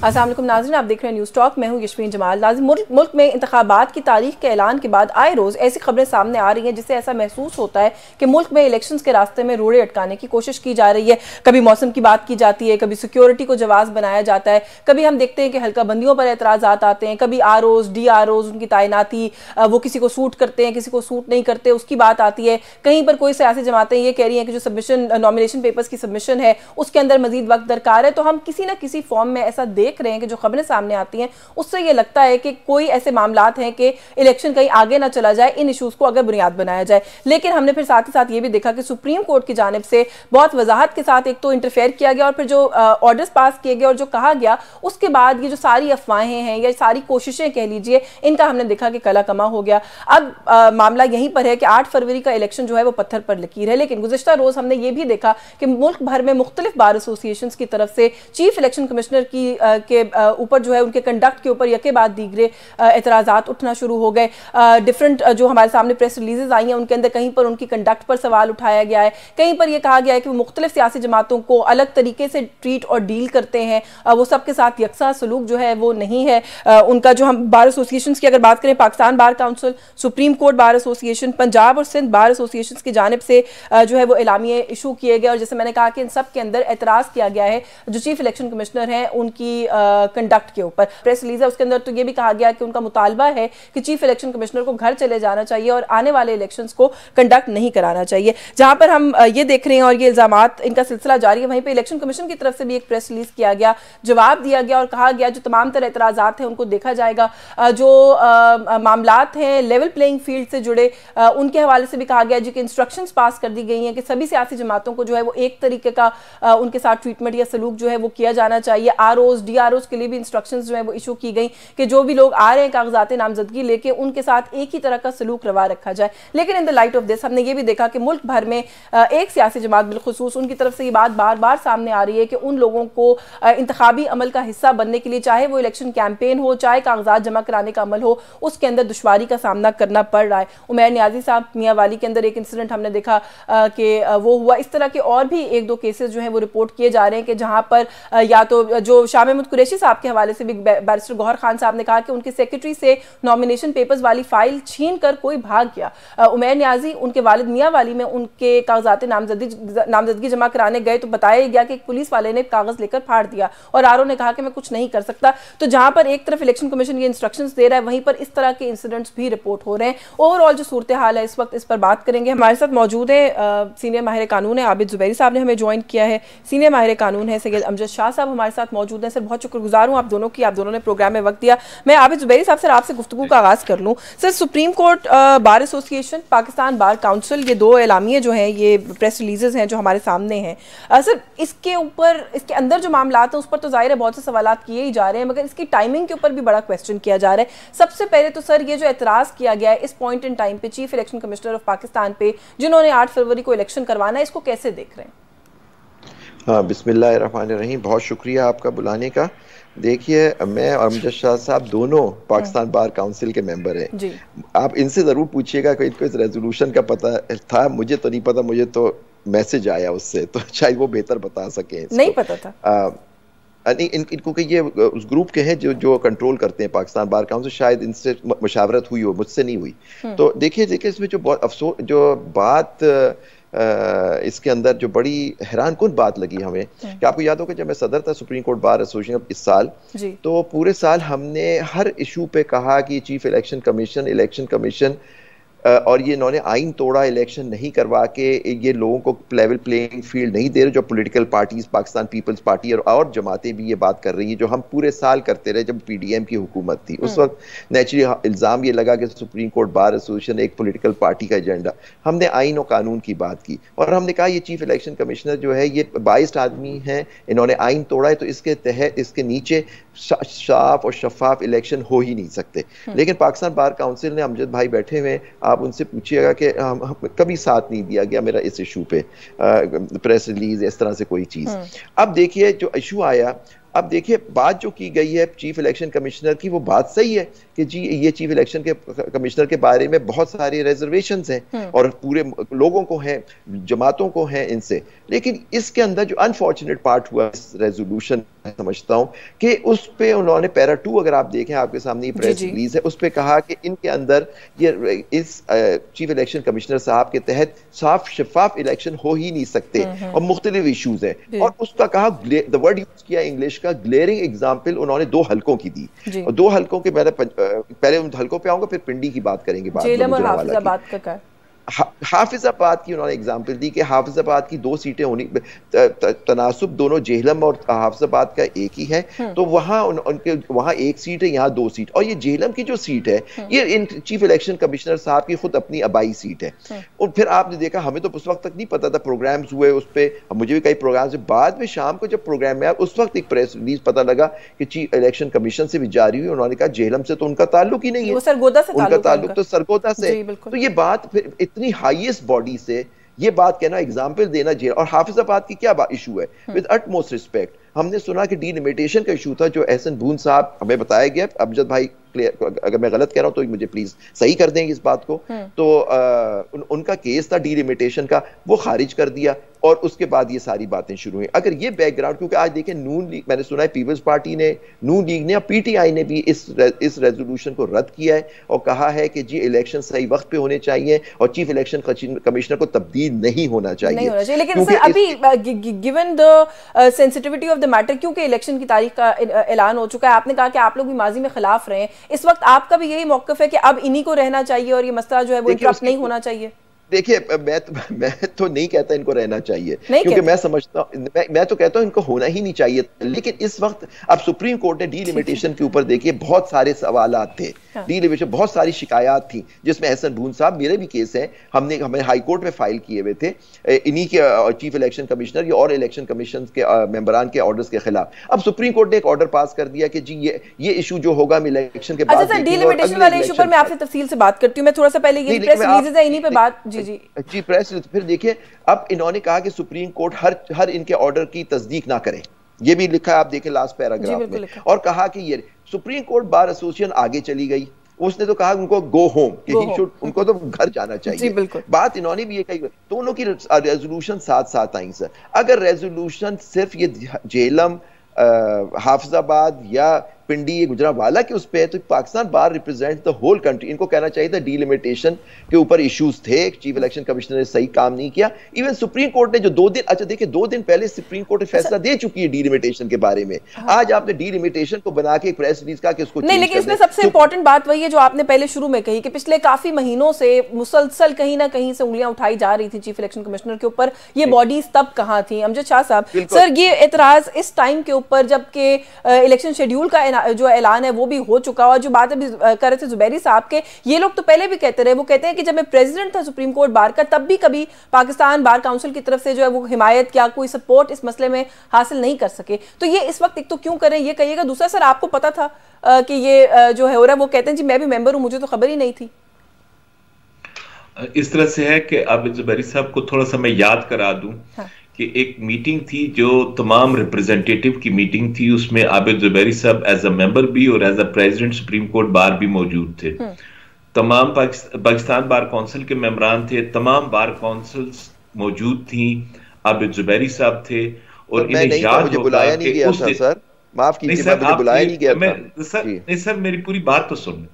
अस्सलाम वालेकुम नाज़रीन, आप देख रहे हैं न्यूज़ टॉक। मैं हूं यशवीन जमाल। मुल्क में इंतखाबात की तारीख के ऐलान के बाद आए रोज़ ऐसी खबरें सामने आ रही हैं जिससे ऐसा महसूस होता है कि मुल्क में इलेक्शंस के रास्ते में रोड़े अटकाने की कोशिश की जा रही है। कभी मौसम की बात की जाती है, कभी सिक्योरिटी को जवाब बनाया जाता है, कभी हम देखते हैं कि हल्का बंदियों पर एतराज़ात आते हैं, कभी ROs DROs उनकी तैनाती वो किसी को सूट करते हैं, किसी को सूट नहीं करते, उसकी बात आती है। कहीं पर कोई सियासी जमातें ये कह रही हैं कि जो सबमिशन नॉमिनेशन पेपर्स की सबमिशन है उसके अंदर मजीद वक्त दरकार है। तो हम किसी ना किसी फॉर्म में ऐसा देख रहे हैं कि जो खबरें सामने आती हैं उससे ये लगता है कि कोई ऐसे मामलात हैं कि इलेक्शन कहीं आगे ना चला जाए, इन इशूज़ को अगर बुनियाद बनाया जाए। लेकिन हमने फिर साथ ही साथ ये भी देखा कि सुप्रीम कोर्ट की जानिब से बहुत वजाहत के साथ एक तो इंटरफेयर किया गया और फिर जो ऑर्डर्स पास किए गए और जो कहा गया उसके बाद ये जो सारी अफवाहें हैं या सारी कोशिशें कह लीजिए, इनका हमने देखा कि कला कमा हो गया। अब मामला यहीं पर है कि 8 फरवरी का इलेक्शन जो है वो पत्थर पर लकीर है। लेकिन गुज़िश्ता रोज़ हमने ये भी देखा कि मुल्क भर में मुख्तलिफ बार एसोसिएशन की तरफ से चीफ इलेक्शन कमिश्नर के ऊपर जो है उनके कंडक्ट के ऊपर यके बाद दीगरे एतराज़ात उठना शुरू हो गए। डिफरेंट जो हमारे सामने प्रेस रिलीजेज आई हैं उनके अंदर कहीं पर उनकी कंडक्ट पर सवाल उठाया गया है, कहीं पर यह कहा गया है कि वो मुख्तलिफ सियासी जमातों को अलग तरीके से ट्रीट और डील करते हैं, वो सबके साथ यकसा सलूक जो है वो नहीं है उनका। जो हम बार एसोसिएशन की अगर बात करें, Pakistan bar council, supreme court bar association, Punjab और सिंध बार एसोसिएशन की जानिब से जो है वो एलामिये इशू किए गए और जैसे मैंने कहा कि इन सब के अंदर एतराज़ किया गया है जो चीफ इलेक्शन कमिश्नर हैं उनकी कंडक्ट के ऊपर। प्रेस रिलीज है उसके अंदर तो ये भी कहा गया कि उनका मुतालबा है कि चीफ इलेक्शन कमिश्नर को घर चले जाना चाहिए और आने वाले इलेक्शंस को कंडक्ट नहीं कराना चाहिए। जहां पर हम ये देख रहे हैं और ये इल्जामात इनका सिलसिला जारी है, वहीं पे इलेक्शन कमीशन की तरफ से भी एक प्रेस रिलीज किया गया, जवाब दिया गया और कहा गया जो तमाम तरह एतराज़ात हैं उनको देखा जाएगा। जो मामलात हैं लेवल प्लेइंग फील्ड से जुड़े उनके हवाले से भी कहा गया जी कि इंस्ट्रक्शंस पास कर दी गई हैं कि सभी सियासी जमातों को जो है वो एक तरीके का उनके साथ ट्रीटमेंट या सलूक जो है वो किया जाना चाहिए। ROs DROs के लिए भी इंस्ट्रक्शंस जो है वो इशू की गई कि जो भी लोग आ रहे हैं कागजात नामजदगी लेके उनके साथ एक ही तरह का सलूक रवा रखा जाए। लेकिन in the light of this हमने ये भी देखा कि मुल्क भर में एक सियासी जमात बिलखुसूस उनकी तरफ से ये बात बार बार सामने आ रही है कि उन लोगों को इंतखाबी अमल का हिस्सा बनने के लिए, चाहे वो इलेक्शन कैंपेन हो, चाहे कागजात जमा कराने का अमल हो, उसके अंदर दुश्वारी का सामना करना पड़ रहा है। उमैर नियाजी साहब मियां वाली के अंदर एक इंसिडेंट हमने देखा कि वो हुआ। इस तरह के और भी 1-2 केसेस जो हैं वो रिपोर्ट किए जा रहे हैं कि जहां पर या तो जो शाह महमूद कुरैशी साहब के हवाले से भी बैरिस्टर गौहर खान साहब ने कहा कि उनके सेक्रेटरी से नॉमिनेशन पेपर्स वाली फाइल छीन कर कोई भाग गया। उमैर नियाजी उनके वालिद मियां वाली में उनके कागजात नामजदगी जमा कराने गए तो बताया गया कि एक पुलिस वाले ने कागज लेकर फाड़ दिया और RO ने कहा कि मैं कुछ नहीं कर सकता। तो जहां पर एक तरफ इलेक्शन कमीशन ये इंस्ट्रक्शंस दे रहा है, वहीं पर इस तरह के इंसिडेंट्स भी रिपोर्ट हो रहे हैं। ओवरऑल जो सूरत हाल है इस वक्त, इस पर बात करेंगे। हमारे साथ मौजूद है सीनियर माहिर कानून है आबिद जुबैरी साहब ने हमें ज्वाइन किया है। सीनियर माहिर कानून है सैयद अमजद शाह साहब हमारे साथ मौजूद हैं। सर बहुत शुक्रगुजार हूँ आप दोनों की, आप दोनों ने प्रोग्राम में वक्त दिया। मैं आबिद जुबैरी साहब सर आपसे गुफ्तगू का आगाज़ कर लूँ। Sir supreme court bar association, Pakistan bar council, ये 2 एलामिये जो हैं, ये प्रेस रिलीजेज हैं जो हमारे सामने हैं। सर इसके ऊपर, इसके अंदर जो मामलात हैं उस पर तो जाहिर है बहुत से सवालात किए ही जा रहे हैं, मगर इसकी टाइमिंग के ऊपर भी बड़ा क्वेश्चन किया जा रहा है। सबसे पहले तो सर ये जो एतराज़ किया गया है इस पॉइंट इन टाइम पे chief election commissioner of Pakistan पे, जिन्होंने 8 फरवरी को इलेक्शन करवाना है, इसको कैसे देख रहे हैं? हाँ, बिस्मिल्लाहिर्रहमानिर्रहीम। बहुत शुक्रिया आपका बुलाने का। देखिए, मैं और अमजद शाह साहब दोनों पाकिस्तान बार काउंसिल के मेंबर हैं। आप इनसे ज़रूर पूछिएगा कि इनको इस रेजोल्यूशन का पता था। मुझे तो नहीं पता, मुझे तो मैसेज आया उससे, तो शायद वो बेहतर बता सकें। नहीं पता था नहीं, इनको कि ये उस ग्रुप के हैं जो कंट्रोल करते हैं पाकिस्तान बार काउंसिल, शायद इनसे मुशावरत हुई हो, मुझसे नहीं हुई। तो देखिए इसमें जो बहुत अफसोस जो बात इसके अंदर जो बड़ी हैरान कुन बात लगी हमें कि आपको याद होगा जब मैं सदर था सुप्रीम कोर्ट बार एसोसिएशन इस साल, तो पूरे साल हमने हर इशू पे कहा कि चीफ इलेक्शन कमीशन और ये इन्होंने आइन तोड़ा, इलेक्शन नहीं करवा के ये लोगों को लेवल प्लेइंग फील्ड नहीं दे रहे। जो पॉलिटिकल पार्टीज, पाकिस्तान पीपल्स पार्टी और जमातें भी ये बात कर रही हैं, जो हम पूरे साल करते रहे जब PDM की हुकूमत थी। उस वक्त नेचुरली इल्ज़ाम ये लगा कि सुप्रीम कोर्ट बार एसोसिएशन एक पॉलिटिकल पार्टी का एजेंडा। हमने आइन और कानून की बात की और हमने कहा ये चीफ इलेक्शन कमिश्नर जो है ये बाइस्ड आदमी है, इन्होंने आइन तोड़ा है, तो इसके तहत इसके नीचे साफ और शफाफ इलेक्शन हो ही नहीं सकते। लेकिन पाकिस्तान बार काउंसिल ने, अमजद भाई बैठे हुए, आप उनसे पूछिएगा कि कभी साथ नहीं दिया गया मेरा इस इशू पे, प्रेस रिलीज इस तरह से कोई चीज। अब देखिए जो इशू आया, अब देखिए बात जो की गई है चीफ इलेक्शन कमिश्नर की, वो बात सही है कि जी ये चीफ इलेक्शन के कमिश्नर के बारे में बहुत सारी रिजर्वेशंस हैं और पूरे लोगों को हैं, जमातों को हैं इनसे। लेकिन इसके अंदर जो अनफॉर्चुनेट पार्ट हुआ इस रेजोल्यूशन समझता हूं कि उस पे उन्होंने पैरा 2 अगर आप देखें, आपके सामने प्रेस रिलीज है, उस पे कहा कि इनके अंदर ये इस चीफ इलेक्शन कमिश्नर साहब के तहत साफ शफाफ इलेक्शन हो ही नहीं सकते और मुख्तलिफ इशूज हैं। और उसका कहा, द वर्ड यूज किया इंग्लिश का, ग्लेयरिंग एग्जाम्पल उन्होंने 2 हलकों की दी। और 2 हलकों के मैंने पहले उन हलकों पे आऊंगा, फिर पिंडी की बात करेंगे, हाफिजाबाद की उन्होंने एग्जाम्पल दी कि हाफिजाबाद की 2 सीटें होनी, तनासुब दोनों जेहलम और हाफिजाबाद का एक ही है, तो वहां उनके वहां 1 सीट है, यहाँ 2 सीट। और ये जेहलम की जो सीट है, ये इन चीफ इलेक्शन कमिश्नर साहब की खुद अपनी आबाई सीट है। और फिर आपने देखा, हमें तो उस वक्त तक नहीं पता था, प्रोग्राम्स हुए उस पर, मुझे भी कई प्रोग्राम से बाद में शाम को जब प्रोग्राम में आया, उस वक्त एक प्रेस रिलीज पता लगा कि चीफ इलेक्शन कमीशन से भी जारी हुई, उन्होंने कहा जेहलम से तो उनका ताल्लुक ही नहीं है, उनका ताल्लुक तो सरगोदा से। तो ये बात फिर इतनी हाईएस्ट बॉडी से ये बात कहना, एग्जाम्पल देना जेल। और हाफिजाबाद की क्या इशू है, विद अटमोस्ट रिस्पेक्ट, हमने सुना कि डिलिमिटेशन का इशू था, जो एहसन बून साहब, हमें बताया गया, अमजद भाई अगर मैं गलत कह रहा हूं तो मुझे प्लीज सही कर देंगे इस बात को, तो उनका केस था डिलिमिटेशन का, वो खारिज कर दिया और उसके बाद ये सारी बातें शुरू हुई। अगर ये बैकग्राउंड, क्योंकि आज देखें नून लीग, मैंने सुना है पीपल्स पार्टी ने, नून लीग ने और पीटीआई ने भी इस रेजोल्यूशन को रद्द किया है और कहा है कि जी इलेक्शन सही वक्त पे होने चाहिए और चीफ इलेक्शन कमिश्नर को तब्दील नहीं होना चाहिए। लेकिन सर अभी given the sensitivity of the matter, क्योंकि इलेक्शन की तारीख का ऐलान हो चुका है, आपने कहा कि आप लोग भी माजी में खिलाफ रहे हैं, इस वक्त आपका भी यही मौकफ है कि अब इन्हीं को रहना चाहिए और ये मसला जो है वो इंटरप्ट नहीं होना चाहिए? देखिए, मैं तो नहीं कहता इनको रहना चाहिए, क्योंकि मैं समझता हूं, मैं तो कहता हूं इनको होना ही नहीं चाहिए। लेकिन इस वक्त अब सुप्रीम कोर्ट ने डिलिमिटेशन के ऊपर देखिए बहुत सारे सवालात थे, डिलिमिटेशन बहुत सारी शिकायत थी, जिसमें एहसन बून साहब, मेरे भी केस हैं, हमें हाई कोर्ट में फाइल किए हुए थे इन्हीं के चीफ इलेक्शन कमिश्नर और इलेक्शन कमीशन के मेंबरान के ऑर्डर्स के खिलाफ। अब सुप्रीम कोर्ट ने एक ऑर्डर पास कर दिया कि जी ये इशू जो होगा इलेक्शन के बाद। डिलिमिटेशन वाले इशू पर मैं आपसे तफसील से बात करती हूँ, मैं थोड़ा सा पहले ये प्रेस रिलीजेस है इन्हीं पे बात। जी प्रेस, फिर देखिए अब इन्होंने कहा कि सुप्रीम कोर्ट हर इनके ऑर्डर की तस्दीक ना करे, ये भी लिखा है, आप देखें लास्ट पैराग्राफ में। और कहा कि ये सुप्रीम कोर्ट बार एसोसिएशन आगे चली गई, उसने तो कहा उनको गो होम, उनको तो घर जाना चाहिए। बात इन्होंने भी ये कही, दोनों की रेजोल्यूशन साथ साथ आई सर। अगर रेजोल्यूशन सिर्फ ये जेहलम, हाफिजाबाद या पिंडी, गुजरांवाला के उस पे है, तो पाकिस्तान बार रिप्रेजेंट द होल कंट्री। इनको कहना चाहिए था डिलिमिटेशन के ऊपर इश्यूज थे, चीफ इलेक्शन कमिश्नर ने सही काम नहीं किया। इवन सुप्रीम कोर्ट ने जो 2 दिन, अच्छा देखिए 2 दिन पहले सुप्रीम कोर्ट ने फैसला दे चुकी है डिलिमिटेशन के बारे में। आज आपने डिलिमिटेशन को बना के एक प्रेस रिलीज का कि उसको नहीं, लेकिन इसमें सबसे इंपॉर्टेंट बात वही है जो आपने पहले शुरू में कही कि पिछले काफी महीनों से मुसलसल कहीं ना कहीं से उंगलियां उठाई जा रही थी चीफ इलेक्शन कमिश्नर के ऊपर, ये बॉडीज तब कहां थी? अमजद शाह साहब, सर ये एतराज इस टाइम के ऊपर जबकि इलेक्शन शेड्यूल का जो ऐलान है वो भी हो चुका, और जो बात अभी कर रहे थे जुबैरी साहब के, ये लोग तो पहले भी कहते रहे, वो कहते हैं कि जब मैं प्रेसिडेंट था सुप्रीम कोर्ट बार का, तब भी कभी पाकिस्तान बार काउंसिल की तरफ से जो है वो हिमायत या कोई सपोर्ट इस मसले में हासिल नहीं कर सके। तो ये इस वक्त एक तो क्यों करें, ये कहिएगा। दूसरा सर, आपको पता था कि ये जो है हो रहा है, वो कहते हैं जी मैं भी मेंबर हूं, मुझे तो खबर ही नहीं थी। इस तरह से है कि अब जुबैरी साहब को थोड़ा सा मैं याद करा दूं कि एक मीटिंग थी जो तमाम रिप्रेजेंटेटिव की मीटिंग थी, उसमें आबिद जुबैरी साहब एज अ मेंबर भी और as a president supreme court bar भी मौजूद थे। तमाम पाकिस्तान बार काउंसिल के मेंबरान थे, तमाम बार काउंसिल्स मौजूद थी, आबिद जुबैरी साहब थे। और इन्हें याद होगा कि उस दिन, सर माफ कीजिए, मैं मुझे बुलाया नहीं गया था। सर मेरी पूरी बात तो सुन।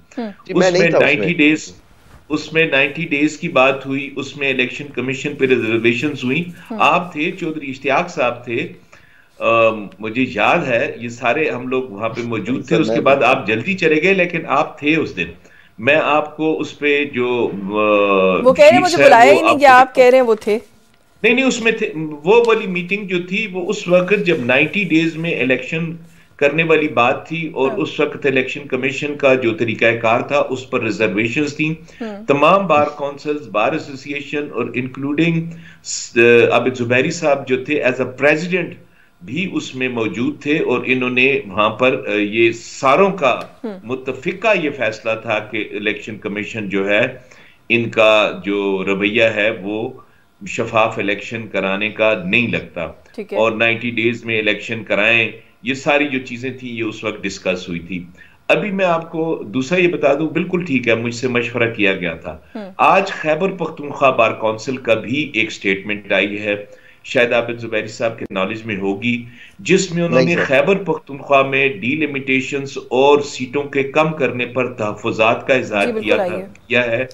उसमें 90 डेज की बात हुई, उसमें इलेक्शन कमीशन पे रिजर्वेशंस हुई, आप थे, चौधरी इश्तियाक साहब थे, मुझे याद है, ये सारे हम लोग वहां पे मौजूद थे। उसके बाद आप जल्दी चले गए, लेकिन आप थे उस दिन। मैं आपको उस पे जो वो कह रहे हैं मुझे बुलाया ही नहीं गया, आप कह रहे हैं वो थे। नहीं, उसमें थे। वो वाली मीटिंग जो थी वो उस वक्त जब 90 डेज में इलेक्शन करने वाली बात थी, और उस वक्त इलेक्शन कमीशन का जो तरीकाकार था उस पर रिजर्वेशंस थी। तमाम बार काउंसिल्स, बार एसोसिएशन और इंक्लूडिंग आबिद जुबैरी साहब जो थे एज अ प्रेसिडेंट भी उसमें मौजूद थे, और इन्होंने वहां पर ये सारों का मुत्तफिका ये फैसला था कि इलेक्शन कमीशन जो है, इनका जो रवैया है वो शफाफ इलेक्शन कराने का नहीं लगता, और 90 डेज में इलेक्शन कराएं। ये सारी जो चीजें थी ये उस वक्त डिस्कस हुई थी। अभी मैं आपको दूसरा ये बता दूं, बिल्कुल ठीक है, मुझसे मशवरा किया गया था। आज खैबर पख्तूनख्वा बार काउंसिल का भी एक स्टेटमेंट आई है शायद आबिद जुबैरी साहब के नॉलेज में होगी, जिसमें उन्होंने खैबर पख्तूनख्वा में डीलिमिटेशंस और सीटों के कम करने पर तहफ़्फ़ुज़ात का इज़हार किया है।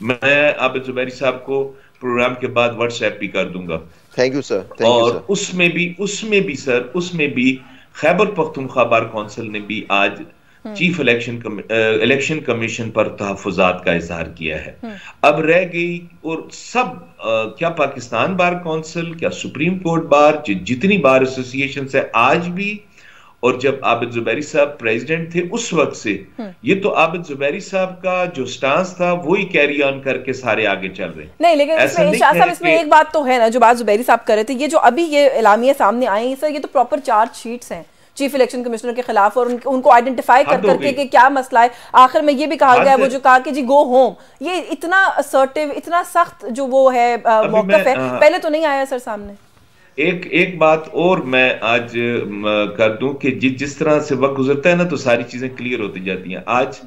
मैं आबिद जुबैरी साहब को प्रोग्राम के बाद व्हाट्सएप भी कर दूंगा। Thank you sir. और उसमें भी खैबर पख्तूनख्वा बार काउंसिल ने भी आज चीफ इलेक्शन कमीशन पर तहफ़्फ़ुज़ात का इज़हार किया है। अब रह गई और सब क्या पाकिस्तान बार काउंसिल, क्या सुप्रीम कोर्ट बार, जितनी बार एसोसिएशन है आज भी, और जब आबिद जुबैरी साहब प्रेसिडेंट थे उस वक्त से, ये तो आबिद जुबैरी साहब का जो स्टांस था वो ही कैरी ऑन करके सारे आगे चल रहे हैं। नहीं, लेकिन इसमें एक बात तो है ना, जो बात जुबैरी साहब कर रहे थे, ये जो अभी ये एलामिया सामने आए हैं सर, ये तो प्रॉपर चार्ज शीट्स हैं चीफ इलेक्शन कमिश्नर के खिलाफ, और उनको आइडेंटिफाई कर करके कि क्या मसला है। आखिर में ये भी कहा गया, वो जो कहा कि जी गो होम, ये इतना असर्टिव, इतना सख्त जो वो है मौक़िफ़ है, पहले तो नहीं आया सर सामने। एक बात और मैं आज कर दूं कि जिस तरह से वक्त गुजरता है ना, तो सारी चीजें क्लियर होती जाती हैं। आज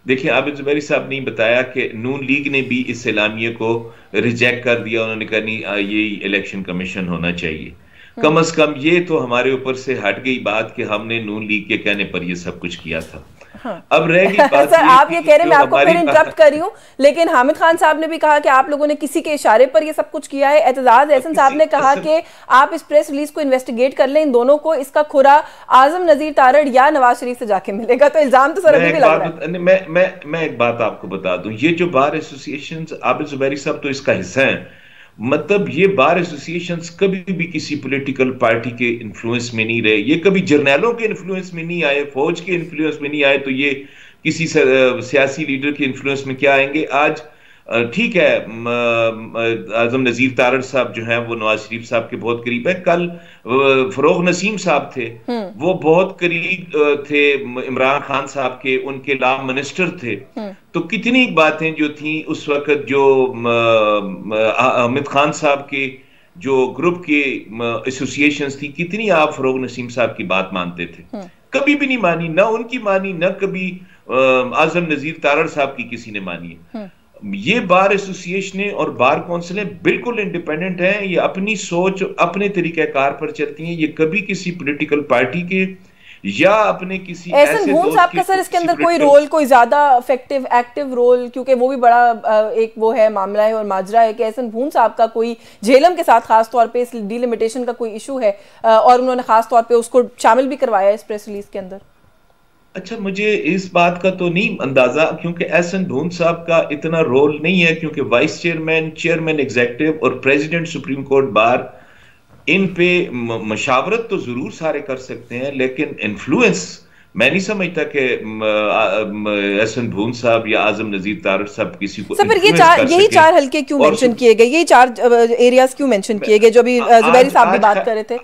देखिए, आबिद जुबैरी साहब ने बताया कि नून लीग ने भी इस एलामिये को रिजेक्ट कर दिया। उन्होंने कहा नहीं, ये इलेक्शन कमीशन होना चाहिए। कम से कम ये तो हमारे ऊपर से हट गई बात कि हमने नून लीग के कहने पर ये सब कुछ किया था। हाँ। अब रह गई बात सर, आप ये कह रहे हैं, मैं आपको फिर इंटरप्ट कर रही हूँ, लेकिन हामिद खान साहब ने भी कहा कि आप लोगों ने किसी के इशारे पर ये सब कुछ किया है। एतजाज एहसन साहब ने कहा कि आप इस प्रेस रिलीज को इन्वेस्टिगेट कर लें, इन दोनों को इसका खुरा आजम नजीर तारड़ या नवाज शरीफ से जाके मिलेगा। तो इल्जाम तो सर अभी भी लग रहा है। मैं एक बात आपको बता दूं, ये जो बार एसोसिएशन, आबिद जुबैरी साहब तो इसका हिस्सा है। मतलब ये बार एसोसिएशंस कभी भी किसी पॉलिटिकल पार्टी के इन्फ्लुएंस में नहीं रहे, ये कभी जर्नैलों के इन्फ्लुएंस में नहीं आए, फौज के इन्फ्लुएंस में नहीं आए, तो ये किसी सियासी लीडर के इन्फ्लुएंस में क्या आएंगे। आज ठीक है, आजम नजीर तारड़ साहब जो हैं वो नवाज शरीफ साहब के बहुत करीब है। कल फरोग नसीम साहब थे, वो बहुत करीब थे इमरान खान साहब के, उनके लॉ मिनिस्टर थे। तो कितनी बातें जो थी उस वक्त, जो हामिद खान साहब के जो ग्रुप के एसोसिएशंस थी, कितनी आप फरोग नसीम साहब की बात मानते थे? कभी भी नहीं मानी, ना उनकी मानी, ना कभी आजम नजीर तारड़ साहब की किसी ने मानी है। ये बार एसोसिएशन और बार काउंसिलें बिल्कुल इंडिपेंडेंट हैं, ये अपनी सोच, अपने तरीक़ाकार पर चलती हैं। ये कभी किसी पॉलिटिकल पार्टी के या अपने किसी ऐसे दोस्त साहब का सर इसके अंदर कोई रोल, कोई ज्यादा इफेक्टिव एक्टिव रोल, क्योंकि वो भी बड़ा एक वो है मामला है और माजरा है कि एहसन भून साहब का कोई झेलम के साथ खास तौर पे इस डीलिमिटेशन का कोई इशू है, और उन्होंने खास तौर पे उसको शामिल भी करवाया इस प्रेस रिलीज के अंदर। अच्छा, मुझे इस बात का तो नहीं अंदाजा, क्योंकि एहसन भून साहब का इतना रोल नहीं है, क्योंकि वाइस चेयरमैन, चेयरमैन एग्जीक्यूटिव और प्रेसिडेंट सुप्रीम कोर्ट बार, इन पे मशावरत तो जरूर सारे कर सकते हैं, लेकिन इन्फ्लुएंस मैं नहीं समझता कि एहसन भून साहब या आजम नजीर तारड़ साहब किसी को यही चार हल्के क्यों मेंशन किए गए, यही चार एरियाज क्यों मेंशन किए गए जो अभी जुबैरी साहब भी बात कर रहे थे?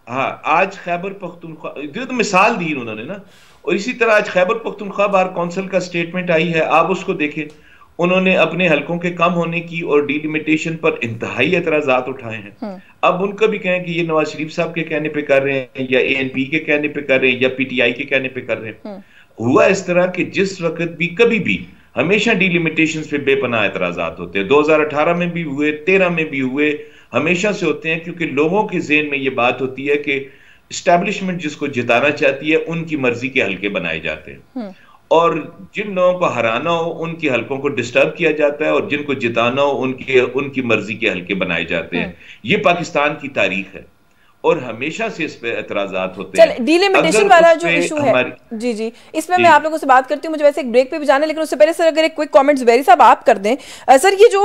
हाँ, आज खैबर पख्तूनख्वा तो मिसाल दी उन्होंने ना, और इसी तरह आज खैबर पख्तूनख्वा बार काउंसिल का स्टेटमेंट आई है, आप उसको देखें। उन्होंने अपने हलकों के कम होने की और डीलिमिटेशन पर इंतहाई एतराजात उठाए हैं। अब उनका भी कहें कि ये नवाज शरीफ साहब के कहने पे कर रहे हैं, या ANP के कहने पे कर रहे हैं, या PTI के कहने पे कर रहे हैं। हुआ इस तरह कि जिस वक्त भी कभी भी हमेशा डीलिमिटेशन पे बेपनाह एतराजात होते हैं। 2018 में भी हुए, 13 में भी हुए, हमेशा से होते हैं, क्योंकि लोगों के ज़हन में ये बात होती है कि एस्टैब्लिशमेंट जिसको जिताना चाहती है उनकी मर्जी के हलके बनाए जाते हैं, और जिन लोगों को हराना हो उनके हलकों को डिस्टर्ब किया जाता है, और जिनको जिताना हो उनकी मर्जी के हलके बनाए जाते हैं। ये पाकिस्तान की तारीख है और हमेशा से इस पे एतराजात होते हैं। डीलिमिटेशन वाला जो इशू है, जी जी, इसमें मैं आप लोगों से बात करती हूँ। मुझे वैसे एक ब्रेक पे भी जाना है, लेकिन उससे पहले सर अगर एक क्विक कमेंट जुबैरी साहब आप कर दें। सर ये जो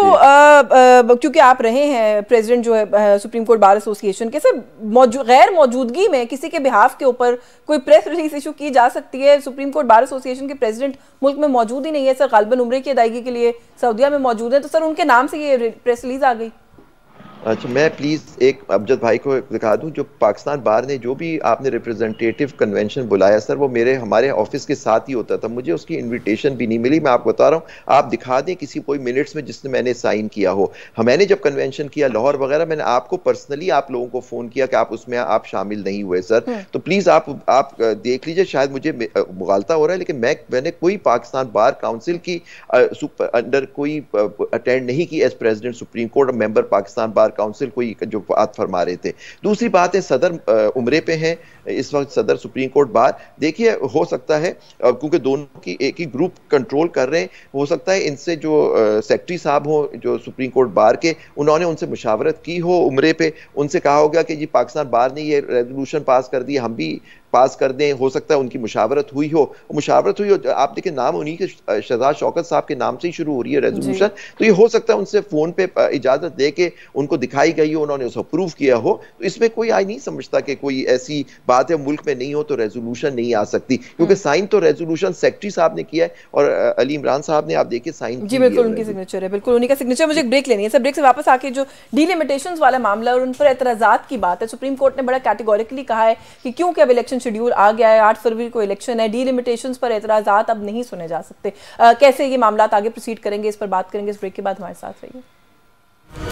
क्योंकि आप रहे हैं प्रेसिडेंट जो है सुप्रीम कोर्ट बार एसोसिएशन के, सर गैर मौजूदगी में किसी के बिहाफ के ऊपर कोई प्रेस रिलीज इशू की जा सकती है? सुप्रीम कोर्ट बार एसोसिएशन के प्रेसिडेंट मुल्क में मौजूद ही नहीं है सर, गालिबन उम्रे की अदायगी के लिए सऊदीया में मौजूद है, तो सर उनके नाम से ये प्रेस रिलीज आ गई। अच्छा, मैं प्लीज़ एक अमजद भाई को दिखा दूं, जो पाकिस्तान बार ने जो भी आपने रिप्रेजेंटेटिव कन्वेंशन बुलाया सर, वो हमारे ऑफिस के साथ ही होता था। मुझे उसकी इनविटेशन भी नहीं मिली। मैं आपको बता रहा हूँ, आप दिखा दें किसी कोई मिनट्स में जिसने मैंने साइन किया हो। मैंने जब कन्वेंशन किया लाहौर वगैरह, मैंने आपको पर्सनली आप लोगों को फ़ोन किया कि आप उसमें आप शामिल नहीं हुए सर। तो प्लीज़ आप देख लीजिए, शायद मुझे मुगालता हो रहा है, लेकिन मैंने कोई पाकिस्तान बार काउंसिल की अंडर कोई अटेंड नहीं की एज प्रेसिडेंट सुप्रीम कोर्ट और मेंबर पाकिस्तान बार बार काउंसिल कोई जो बात फरमा रहे थे। दूसरी बात है सदर उम्रे पे हैं इस वक्त, सदर सुप्रीम कोर्ट बार। देखिए हो सकता है क्योंकि दोनों की एक ही ग्रुप कंट्रोल कर रहे हैं, हो सकता है इनसे जो सेक्रेटरी साहब हो जो सुप्रीम कोर्ट बार के, उन्होंने उनसे मुशावरत की हो उम्रे पे, उनसे कहा होगा कि जी पाकिस्तान बार ने ये रेजोल्यूशन पास कर दिया, हम भी पास कर दें। हो सकता है उनकी मुशावरत हुई हो, आप देखिए नाम उन्हीं के शहजाद शौकत साहब के नाम से ही शुरू हो रही है रेजोल्यूशन, तो ये हो सकता है उनसे फोन पे इजाजत दे के उनको दिखाई गई हो, उन्होंने उसको अप्रूव किया हो। तो इसमें कोई आई नहीं समझता कि कोई ऐसी बात है मुल्क में नहीं हो तो रेजोल्यूशन नहीं आ सकती, क्योंकि साइन तो रेजोल्यूशन सेक्रेटरी साहब ने किया है और अली इमरान साहब ने, आप देखिए साइन जी बिल्कुल उनकी सिग्नेचर है, बिल्कुल उन्हीं का सिग्नेचर। मुझे एक ब्रेक लेनी है सर, ब्रेक से वापस आके जो डिलिमिटेशंस वाला मामला और उन पर एतराजात की बात है, सुप्रीम कोर्ट ने बड़ा कैटेगोरिकली कहा है कि क्योंकि अब इलेक्शन शेड्यूल आ गया है, 8 फरवरी को इलेक्शन है, डिलिमिटेशंस पर एतराजात अब नहीं सुने जा सकते। कैसे ये मामला आगे प्रोसीड करेंगे, इस पर बात करेंगे इस ब्रेक के बाद। हमारे साथ रहिए।